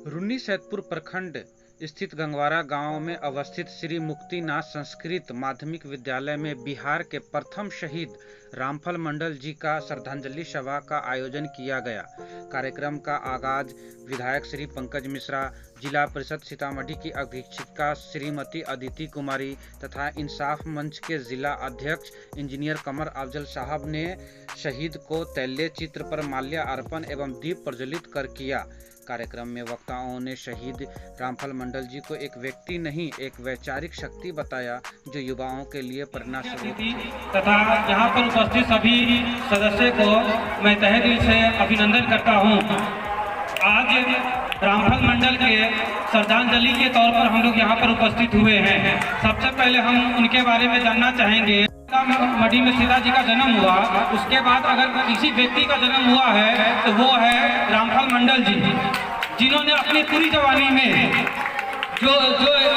रून्नी सैदपुर प्रखंड स्थित गंगवारा गांव में अवस्थित श्री मुक्तिनाथ संस्कृत माध्यमिक विद्यालय में बिहार के प्रथम शहीद रामफल मंडल जी का श्रद्धांजलि सभा का आयोजन किया गया। कार्यक्रम का आगाज विधायक श्री पंकज मिश्रा, जिला परिषद सीतामढ़ी की अधीक्षिका श्रीमती अदिति कुमारी तथा इंसाफ मंच के जिला अध्यक्ष इंजीनियर कमर अफजल साहब ने शहीद को तैलीय चित्र पर माल्यार्पण एवं दीप प्रज्वलित कर किया। कार्यक्रम में वक्ताओं ने शहीद रामफल मंडल जी को एक व्यक्ति नहीं, एक वैचारिक शक्ति बताया जो युवाओं के लिए प्रेरणा स्रोत तथा यहाँ पर उपस्थित सभी सदस्यों को मैं तहे दिल से अभिनंदन करता हूँ। आज रामफल मंडल के श्रद्धांजलि के तौर पर हम लोग यहाँ पर उपस्थित हुए हैं। सबसे पहले हम उनके बारे में जानना चाहेंगे। मढ़ी में सीता जी का जन्म हुआ, उसके बाद अगर किसी व्यक्ति का जन्म हुआ है तो वो है रामफल मंडल जी, जिन्होंने अपनी पूरी जवानी में जो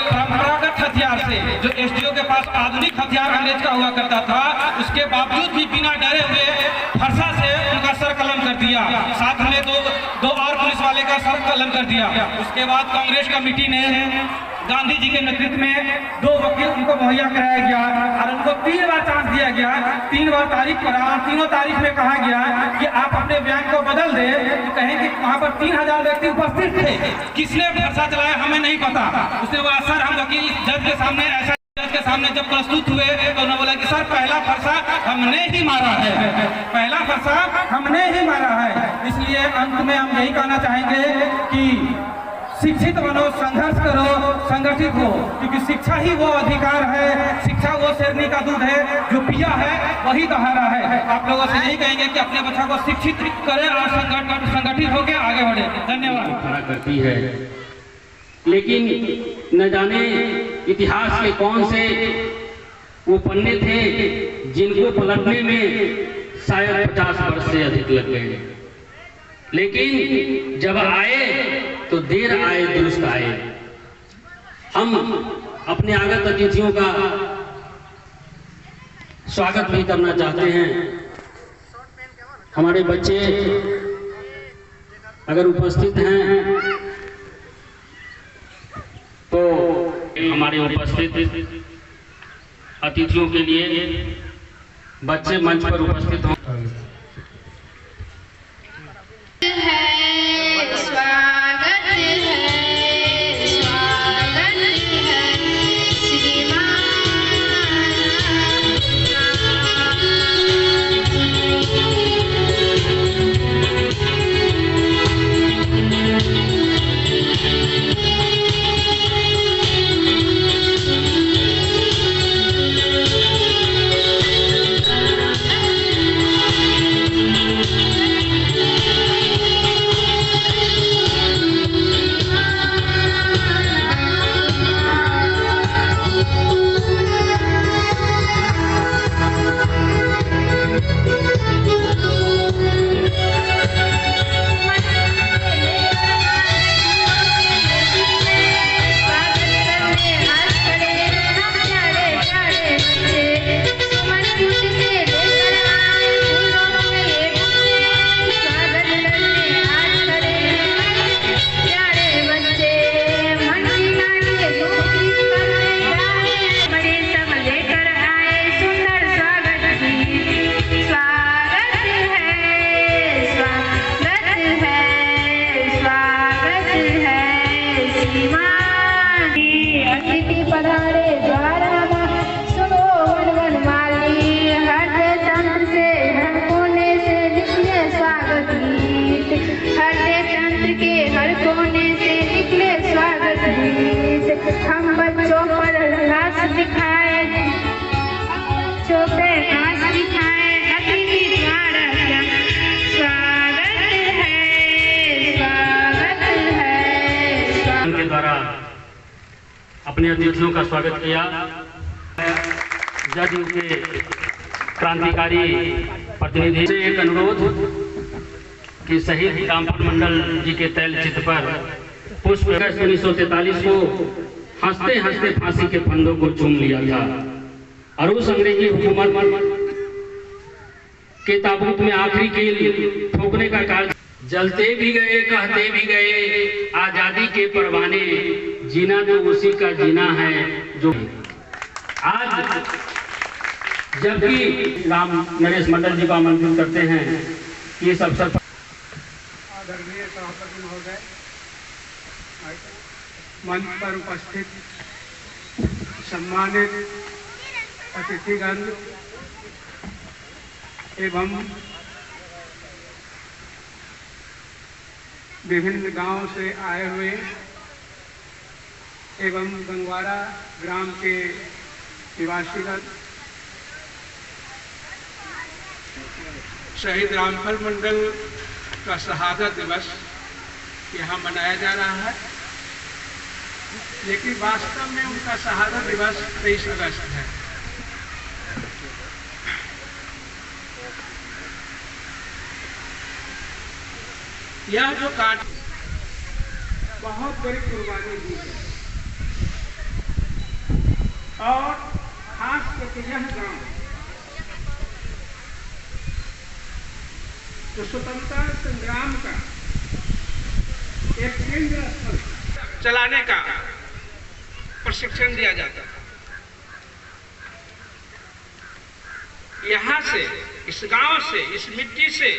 परंपरागत हथियार से, जो एसडीओ के पास आधुनिक हथियार अंग्रेज का हुआ करता था, उसके बावजूद भी बिना डरे हुए फरसा से उनका सर कलम कर दिया। साथ में दो और पुलिस वाले का सर कलम कर दिया। उसके बाद कांग्रेस कमेटी ने गांधी जी के नेतृत्व में 2 वकील उनको मुहैया कराया गया और उनको 3 बार चांस दिया गया। 3 बार तारीख पड़ा, तीनों तारीख में कहा गया कि आप अपने बयान को बदल दे। तो कहें कि वहाँ पर 3000 व्यक्ति उपस्थित थे, किसने फरसा चलाया हमें नहीं पता। उसने बोला सर हम वकील जज के सामने ऐसा जज के सामने जब प्रस्तुत हुए तो उन्होंने बोला कि सर पहला फरसा हमने ही मारा है, पहला फरसा हमने ही मारा है। इसलिए अंत में हम यही कहना चाहेंगे कि शिक्षित बनो, संघर्ष करो, संगठित हो, क्योंकि शिक्षा ही वो अधिकार है, शिक्षा वो शेरनी का दूध है, जो पिया है वही दहाड़ा है। आप लोगों से यही कहेंगे कि अपने बच्चों को शिक्षित करें और संगठित होकर आगे बढ़े। धन्यवाद। खड़ा करती है, लेकिन न जाने इतिहास के कौन से वो पन्ने थे जिनको पलटने में शायद 50 वर्ष से अधिक लग गए, लेकिन जब आए तो देर आए दुरुस्त आए। हम अपने आगत अतिथियों का स्वागत भी करना चाहते हैं। हमारे बच्चे अगर उपस्थित हैं तो हमारे उपस्थित अतिथियों के लिए बच्चे मंच पर उपस्थित हों। द्वारा अपने अतिथियों का स्वागत किया। जज के क्रांतिकारी प्रतिनिधि से एक अनुरोध कि शहीद रामफल मंडल जी के तैल चित्र पर पुष्प 1943 को हंसते हंसते फांसी के फंदों को चूम लिया था और उस अंग्रेजी हुकूमत के ताबूत में आखिरी कील ठोकने का कार्य। जलते भी गए, कहते भी गए, आजादी के परवाने, जीना तो उसी का जीना है जो आज। जबकि राम नरेश मंडल जी को आमंत्रित करते हैं कि इस अवसर पर आदरणीय सभापति महोदय, मंच पर उपस्थित सम्मानित अतिथिगण एवं विभिन्न गांव से आए हुए एवं गंगवारा ग्राम के निवासीगण, शहीद रामफल मंडल का शहादत दिवस यहाँ मनाया जा रहा है, लेकिन वास्तव में उनका शहादत दिवस 23 अगस्त है। यह जो काट बहुत बड़ी कुर्बानी दी है और खास करके यह गांव जो स्वतंत्रता संग्राम का एक केंद्र स्थल चलाने का प्रशिक्षण दिया जाता था। यहाँ से, इस गांव से, इस मिट्टी से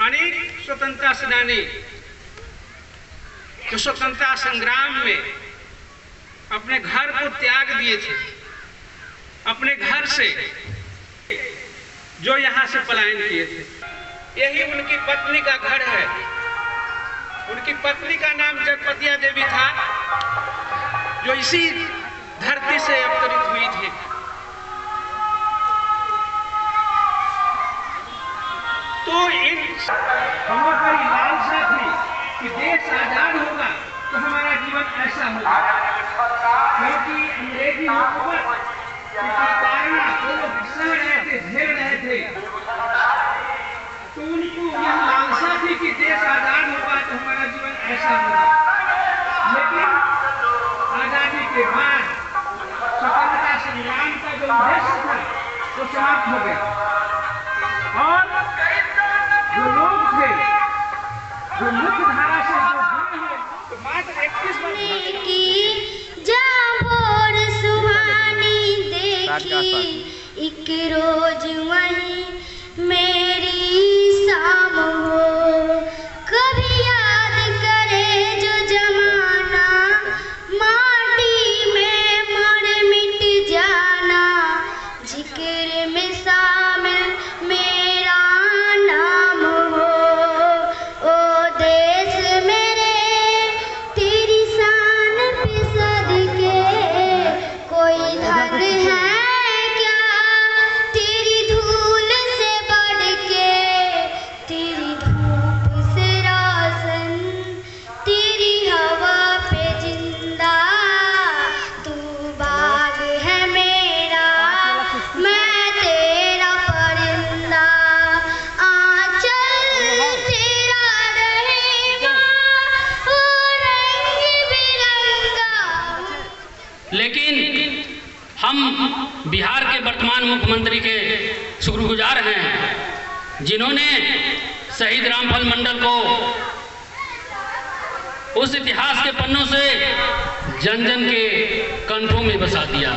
अनेक स्वतंत्रता सेनानी जो स्वतंत्रता संग्राम में अपने घर को त्याग दिए थे, अपने घर से जो यहाँ से पलायन किए थे, यही उनकी पत्नी का घर है। उनकी पत्नी का नाम जगपतिया देवी था, जो इसी धरती से अवतरित हुई थी। तो इन हम लोग की लालसा थी कि देश आजाद होगा तो हमारा जीवन ऐसा होगा, क्योंकि अंग्रेजी हुकूमत की प्रताड़ना को लोग सह रहे थे, झेल रहे थे। तो उनको यह लालसा थी कि देश आजाद होगा तो हमारा जीवन ऐसा होगा। लेकिन आजादी के बाद स्वतंत्रता संग्राम का जो उद्देश्य था वो समाप्त हो गया और जो लोग थे, जो मुख्य धारा से जो जुड़े हुए, तो मात्र 21 वर्ष की जाबोर सुहानी देखी एक रोज वहीं मेरी शाम हो, कभी याद करे जो जमाना माटी में मर मिट जाना, जिक्र में शामिल मेरा नाम हो। ओ देश मेरे तेरी शान पे सदके कोई धन है क्या तेरी धूल से बढ़ के, तेरी धूप से रोशन, तेरी हवा पे जिंदा, तू बाग है मेरा मैं तेरा परिंदा, आंचल तेरा रहेगा ओ रंग बिरंगा। लेकिन हम बिहार के वर्तमान मुख्यमंत्री के शुक्रगुजार हैं, जिन्होंने शहीद रामफल मंडल को उस इतिहास के पन्नों से जन जन के कंठों में बसा दिया।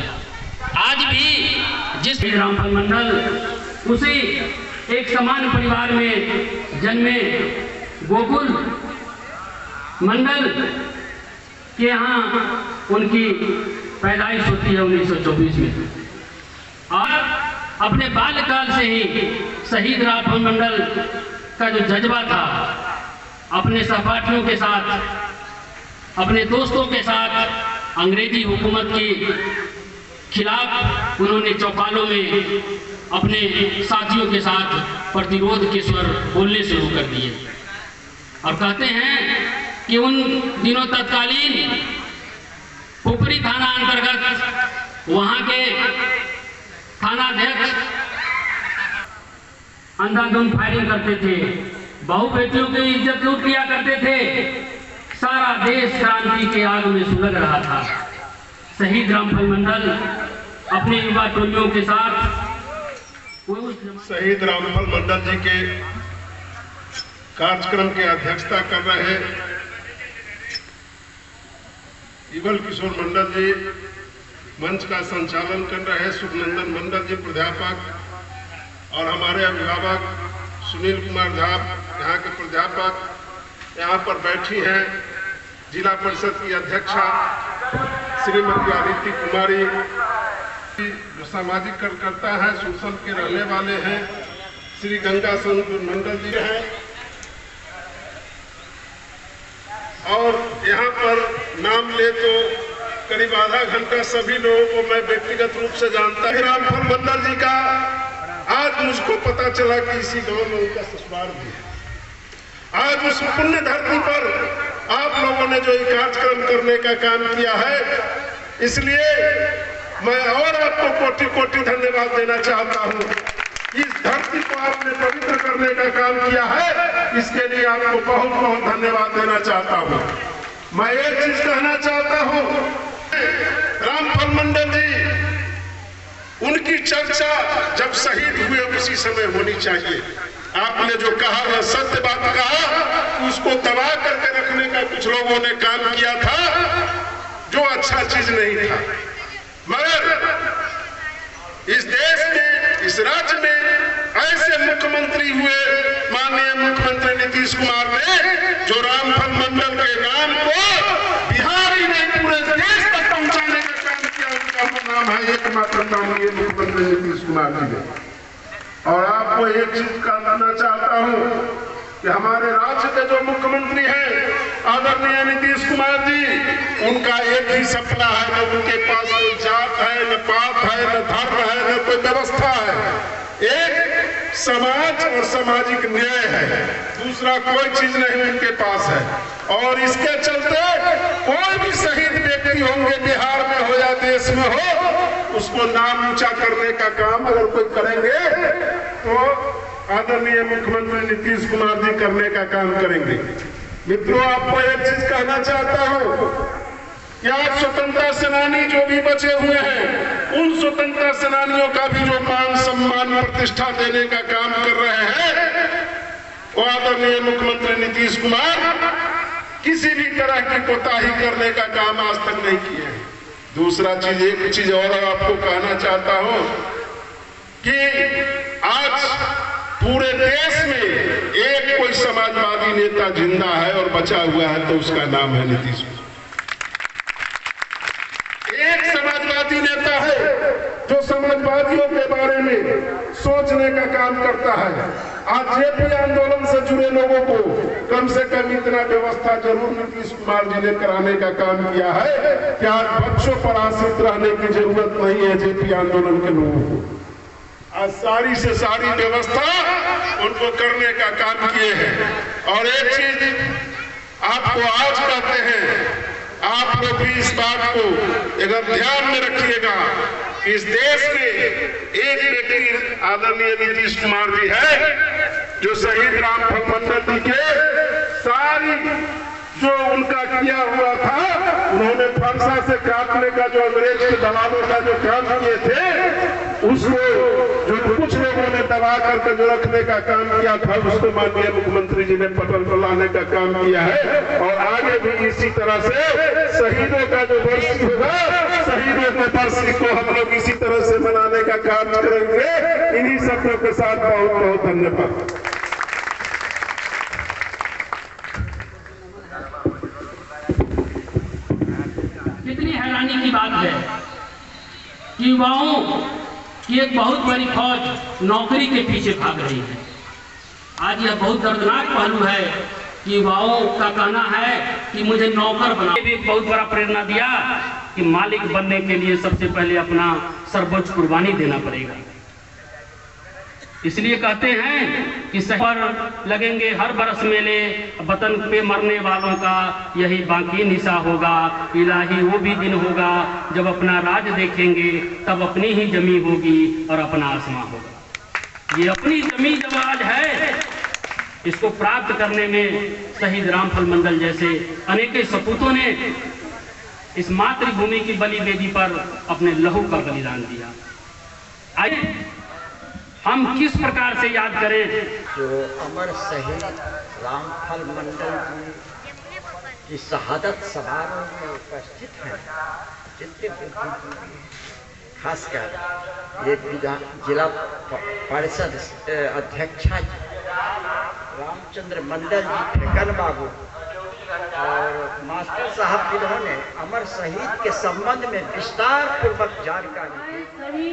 आज भी जिस शहीद रामफल मंडल उसी एक समान परिवार में जन्मे गोकुल मंडल के यहाँ उनकी पैदाइश होती है 1924 में, और अपने बाल्यकाल से ही शहीद रामफल मंडल का जो जज्बा था, अपने सहपाठियों के साथ, अपने दोस्तों के साथ अंग्रेजी हुकूमत के खिलाफ उन्होंने चौपालों में अपने साथियों के साथ प्रतिरोध के स्वर बोलने शुरू कर दिए। और कहते हैं कि उन दिनों तत्कालीन पुपरी थाना अंतर्गत वहां के थानाध्यक्ष अंधाधुंध फायरिंग करते थे, बहु बेटियों की इज्जत लूट लिया करते थे, सारा देश क्रांति के आग में सुलग रहा था। शहीद रामफल मंडल अपने युवा टोलियों के साथ शहीद रामफल मंडल जी के कार्यक्रम की अध्यक्षता कर रहे युगल किशोर मंडल जी मंच का संचालन कर रहे, सुखनंदन मंडल जी प्राध्यापक और हमारे अभिभावक सुनील कुमार झा यहाँ के प्राध्यापक यहाँ पर बैठी हैं, जिला परिषद की अध्यक्षा श्रीमती आदित्य कुमारी, जो सामाजिक कार्यकर्ता है, सुरसल के रहने वाले हैं, श्री गंगा संत मंडल जी हैं, और यहाँ पर नाम ले तो करीब आधा घंटा सभी लोगों को मैं व्यक्तिगत रूप से जानता हूँ। रामफल मंडल जी का आज मुझको पता चला कि इसी गांव में उनका ससुराल भी है। आज उस पुण्य धरती पर आप लोगों ने जो कार्यक्रम करने का काम किया है, इसलिए मैं और आपको कोटि कोटि धन्यवाद देना चाहता हूँ। इस धरती को आपने पवित्र करने का काम किया है, इसके लिए आपको बहुत बहुत धन्यवाद देना चाहता हूँ। मैं एक चीज कहना चाहता हूँ, रामफल मंडल जी, उनकी चर्चा जब शहीद हुए उसी समय होनी चाहिए। आपने जो कहा वह सत्य बात कहा, उसको दबा करके रखने का कुछ लोगों ने काम किया था, जो अच्छा चीज नहीं था। मगर इस देश में, इस राज्य में ऐसे मुख्यमंत्री हुए माननीय मुख्यमंत्री नीतीश कुमार ने, जो रामफल मंडल के नाम को बिहार ही नहीं पूरे देश तक पहुंचाने का काम किया। उनका नाम है एकमात्र माननीय मुख्यमंत्री नीतीश कुमार जी ने। और आपको एक चीज कहना चाहता हूँ कि हमारे राज्य के जो मुख्यमंत्री हैं आदरणीय नीतीश कुमार जी, उनका एक ही सपना है, न उनके पास कोई जात है, न पात है, न धर्म है, न कोई व्यवस्था है। एक समाज और सामाजिक न्याय है, दूसरा कोई चीज नहीं उनके पास है। और इसके चलते कोई भी शहीद व्यक्ति होंगे बिहार में हो या देश में हो, उसको नाम ऊंचा करने का काम अगर कोई करेंगे तो आदरणीय मुख्यमंत्री नीतीश कुमार जी करने का काम करेंगे। मित्रों, आपको एक चीज कहना चाहता हूं कि आज स्वतंत्रता सेनानी जो भी बचे हुए हैं, उन स्वतंत्रता सेनानियों का भी जो मान सम्मान प्रतिष्ठा देने का काम कर रहे हैं, वो आदरणीय मुख्यमंत्री नीतीश कुमार किसी भी तरह की कोताही करने का काम आज तक नहीं किए हैं। दूसरा चीज, एक चीज और आपको कहना चाहता हूं कि आज पूरे देश में एक कोई समाजवादी नेता जिंदा है और बचा हुआ है तो उसका नाम है नीतीश कुमार। एक समाजवादी नेता है जो समाजवादियों के बारे में सोचने का काम करता है। आज जेपी आंदोलन से जुड़े लोगों को कम से कम इतना व्यवस्था जरूर नीतीश कुमार जी ने कराने का काम किया है कि आज बच्चों पर आश्रित रहने की जरूरत नहीं है जेपी आंदोलन के लोगों को। आज सारी से सारी व्यवस्था उनको करने का काम किए हैं। और एक चीज आपको आज कहते हैं, आप लोग भी इस बात को अगर ध्यान में रखिएगा, इस देश में एक व्यक्ति आदरणीय नीतीश कुमार जी है, जो शहीद रामफल मंडल जी के सारी जो उनका किया हुआ था, उन्होंने फरसा से काटने का जो अंग्रेज के दलालों का जो काम किए थे, उसको जो कुछ लोगों ने दबा करके जो रखने का काम किया था, उसको माननीय मुख्यमंत्री जी ने पटल पर लाने का काम किया है। और आगे भी इसी तरह से शहीदों का जो वर्ष होगा, शहीदों के वर्ष को हम लोग इसी तरह से मनाने का काम करेंगे। इन्हीं शब्दों के साथ बहुत बहुत धन्यवाद। कितनी हैरानी की बात है कि युवाओं की एक बहुत बड़ी फौज नौकरी के पीछे भाग रही है। आज यह बहुत दर्दनाक पहलू है कि युवाओं का कहना है कि मुझे नौकर बना। भी एक बहुत बड़ा प्रेरणा दिया कि मालिक बनने के लिए सबसे पहले अपना सर्वोच्च कुर्बानी देना पड़ेगा। इसलिए कहते हैं कि पर लगेंगे हर बरस मेले, वतन पे मरने वालों का यही बाकी निशा होगा। इलाही वो भी दिन होगा जब अपना राज देखेंगे, तब अपनी ही जमी होगी और अपना आसमां होगा। ये अपनी जमी जब आज है, इसको प्राप्त करने में शहीद रामफल मंडल जैसे अनेक सपूतों ने इस मातृभूमि की बलि वेदी पर अपने लहू का बलिदान दिया। आइए हम किस प्रकार से याद करें जो अमर शहीद रामफल मंडल जी इस शहादत समारोह में उपस्थित हैं जितने बुद्धिजीवी हैं, खासकर ये जिला परिषद अध्यक्षा रामचंद्र मंडल जी, फेकन बाबू और मास्टर साहब, जिन्होंने अमर शहीद के संबंध में विस्तार पूर्वक जानकारी दी। सभी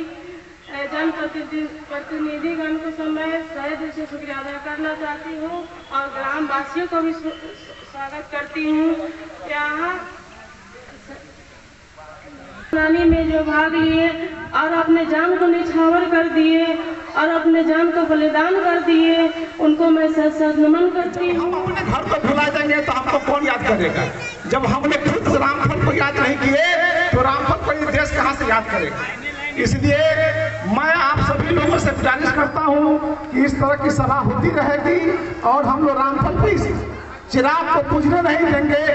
जनप्रतिनिधिगण को मैं तहे दिल से शुक्रिया अदा करना चाहती हूँ और ग्राम वासियों को भी स्वागत करती हूँ। यहाँ नानी में जो भाग लिए और अपने जान को निछावर कर दिए और अपने जान को बलिदान कर दिए, उनको मैं सत नमन करती हूँ। हम अपने घर को भुला देंगे तो हमको कौन याद करेगा? जब हमने खुद रामफल को याद नहीं किए तो रामफल को ये देश कहाँ से याद करेगा? इसलिए मैं आप सभी लोगों से गुजारिश करता हूँ कि इस तरह की सभा होती रहेगी और हम लोग रामफल को इस चिराग को बुझने नहीं देंगे।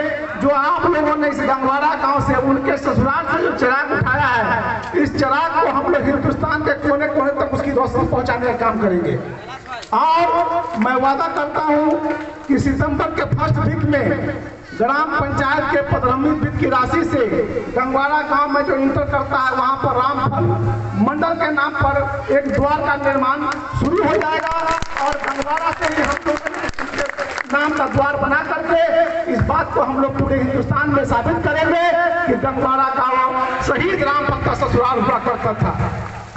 जो आप लोगों ने इस गंगवारा गांव से, उनके ससुराल से जो चिराग उठाया है, इस चिराग को हम लोग हिंदुस्तान के कोने कोने तक उसकी रोशनी पहुंचाने का काम करेंगे। और मैं वादा करता हूं कि सितंबर के फर्स्ट वीक में ग्राम पंचायत के 15वीं वित्त की राशि से गंगवारा गांव में जो इंटर करता है, वहां पर रामफल मंडल के नाम पर एक द्वार का निर्माण शुरू हो जाएगा और गंगवारा से ही हम लोग नाम का द्वार बना करके इस बात को हम लोग पूरे हिंदुस्तान में साबित करेंगे कि गंगवारा गांव शहीद रामफल का ससुराल हुआ करता था।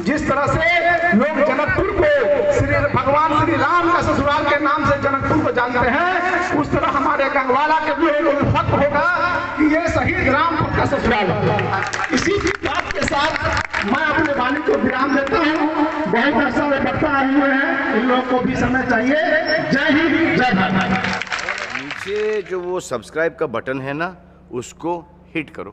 जिस तरह से लोग जनकपुर को भगवान श्री राम का ससुराल के नाम से जनकपुर को जानते हैं, उस तरह हमारे गंगवारा के भी फख्र होगा कि ये शहीद रामफल का ससुराल है। इसी बात के साथ मैं अपने वाणी को विराम देता हूँ। बहुत अच्छा वक्ता आए हुए हैं, इन लोगों को भी समय चाहिए। जय हिंद, जय भारत। नीचे जो वो सब्सक्राइब का बटन है ना, उसको हिट करो।